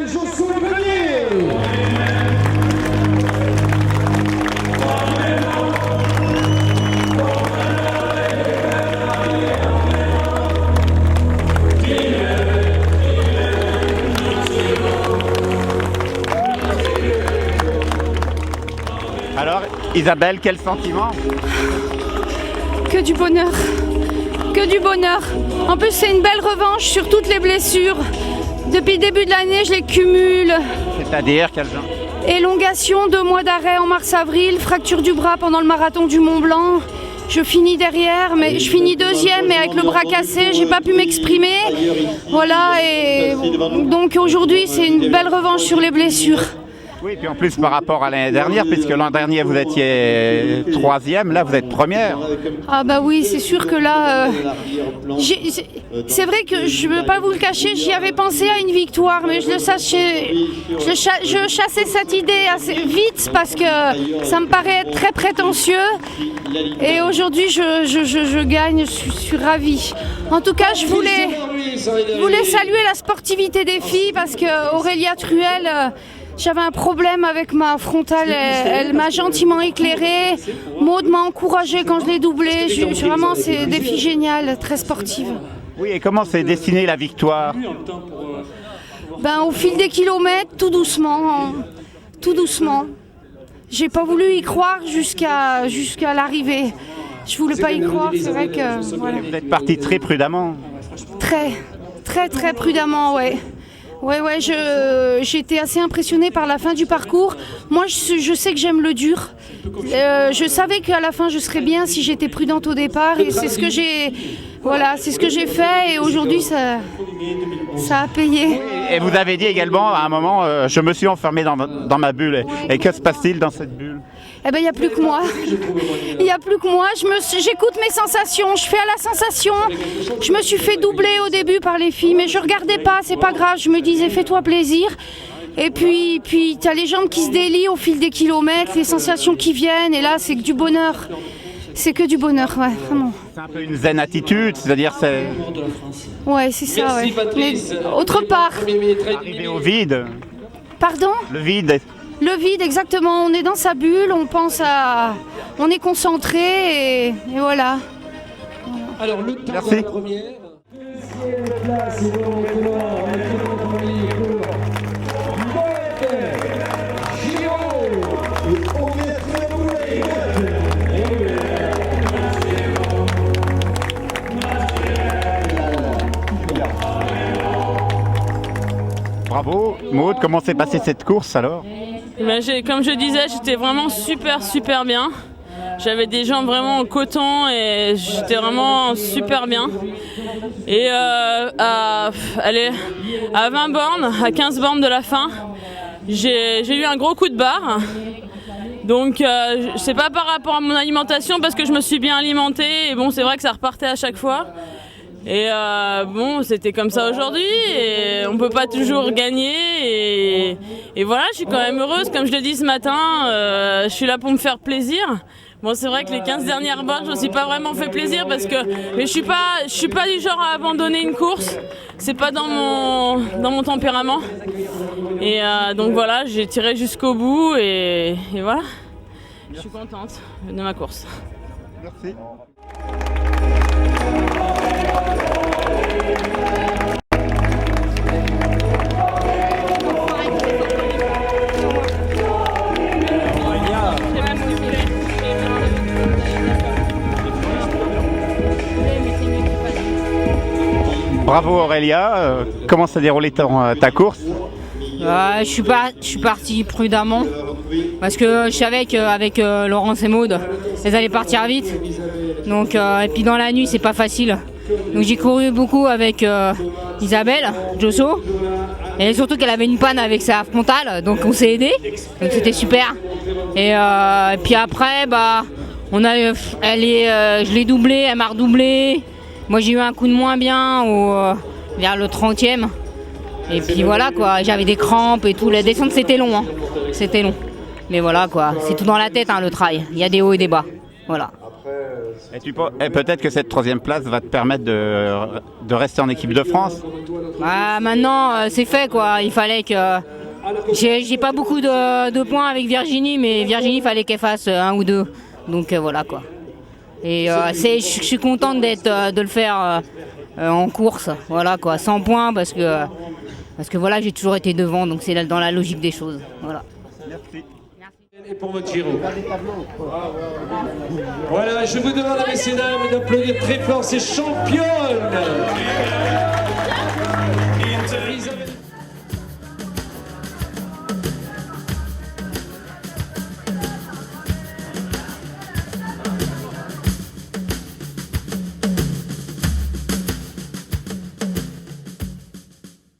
Josué Meunier. Alors, Isabelle, quel sentiment? Que du bonheur. Que du bonheur. En plus, c'est une belle revanche sur toutes les blessures. Depuis le début de l'année, je les cumule. C'est-à-dire quel genre? Élongation, 2 mois d'arrêt en mars-avril, fracture du bras pendant le marathon du Mont Blanc. Je finis derrière, mais je finis deuxième, mais avec le bras cassé, j'ai pas pu m'exprimer. Voilà, et donc aujourd'hui, c'est une belle revanche sur les blessures. Oui, puis en plus par rapport à l'année dernière, puisque l'an dernier vous étiez 3e, là vous êtes 1re. Ah bah oui, c'est sûr que là, c'est vrai que je ne veux pas vous le cacher, j'y avais pensé à une victoire, mais je chassais cette idée assez vite parce que ça me paraît être très prétentieux. Et aujourd'hui, je gagne, je suis ravie. En tout cas, je voulais saluer la sportivité des filles parce que Aurélia Truel, j'avais un problème avec ma frontale, elle m'a gentiment éclairée. Maud m'a encouragée quand je l'ai doublée. Vraiment, c'est des filles géniales, très sportives. Oui, et comment s'est destinée la victoire? Ben, au fil des kilomètres, tout doucement, tout doucement. J'ai pas voulu y croire jusqu'à l'arrivée. Je voulais pas y croire, c'est vrai que... Voilà. Vous êtes parti très prudemment. Très prudemment, ouais. Ouais, j'étais assez impressionnée par la fin du parcours. Moi, je sais que j'aime le dur. Je savais qu'à la fin, je serais bien si j'étais prudente au départ. Et c'est ce que j'ai... Voilà, c'est ce que j'ai fait. Et aujourd'hui, ça a payé. Et vous avez dit également, à un moment, je me suis enfermée dans ma bulle. Et que se passe-t-il dans cette bulle? Eh ben, il n'y a plus que moi. Il n'y a plus que moi. J'écoute mes sensations. Je fais à la sensation. Je me suis fait doubler au début par les filles, mais je regardais pas. C'est pas grave. Je me disais, fais-toi plaisir. Et puis tu as les jambes qui se délient au fil des kilomètres, les sensations qui viennent. Et là, c'est que du bonheur. C'est que du bonheur, ouais, vraiment. C'est un peu une zen attitude, c'est-à-dire c'est... Ouais, c'est ça, ouais. Mais autre part. Arriver au vide. Pardon? Le vide. Le vide, exactement. On est dans sa bulle, on pense à... On est concentré et voilà. Alors, le temps Merci. de la première. Deuxième place, et volontairement, on est très accompagné pour Moët Giraud et Augustin Boulet. Bravo. Maud, comment s'est passée cette course alors? Ben, comme je disais, j'étais vraiment super bien. J'avais des jambes vraiment en coton et j'étais vraiment super bien. Et à 20 bornes, à 15 bornes de la fin, j'ai eu un gros coup de barre. Donc c'est pas par rapport à mon alimentation parce que je me suis bien alimentée et bon, c'est vrai que ça repartait à chaque fois. Et bon, c'était comme ça aujourd'hui et on peut pas toujours gagner et voilà, je suis quand même heureuse, comme je l'ai dit ce matin, je suis là pour me faire plaisir. Bon, c'est vrai que les 15 dernières bornes, je me suis pas vraiment fait plaisir mais je suis pas du genre à abandonner une course, c'est pas dans mon tempérament. Et donc voilà, j'ai tiré jusqu'au bout et voilà, je suis contente de ma course. Merci. Bravo Aurélia, comment s'est déroulée ta course? Je suis parti prudemment parce que je savais qu'avec Laurence et Maud, elles allaient partir vite. Donc, et puis dans la nuit, c'est pas facile. Donc j'ai couru beaucoup avec Isabelle Josso. Et surtout qu'elle avait une panne avec sa frontale, donc on s'est aidé. Donc c'était super. Et puis après, je l'ai doublée, elle m'a redoublé. Moi j'ai eu un coup de moins bien vers le 30e. Et puis voilà quoi, j'avais des crampes et tout. La descente c'était long, hein. C'était long. Mais voilà quoi, c'est tout dans la tête le trail. Il y a des hauts et des bas. Voilà. Après, Et peut-être que cette 3e place va te permettre de rester en équipe de France. Bah, maintenant, c'est fait quoi. Il fallait que. J'ai pas beaucoup de points avec Virginie, mais Virginie, il fallait qu'elle fasse 1 ou 2. Donc voilà quoi. Et je suis contente de le faire en course. Voilà quoi, 100 points parce que voilà, j'ai toujours été devant, donc c'est dans la logique des choses. Voilà. Et pour votre Giro. Voilà, je vous demande, messieurs et dames, d'applaudir très fort ces championnes.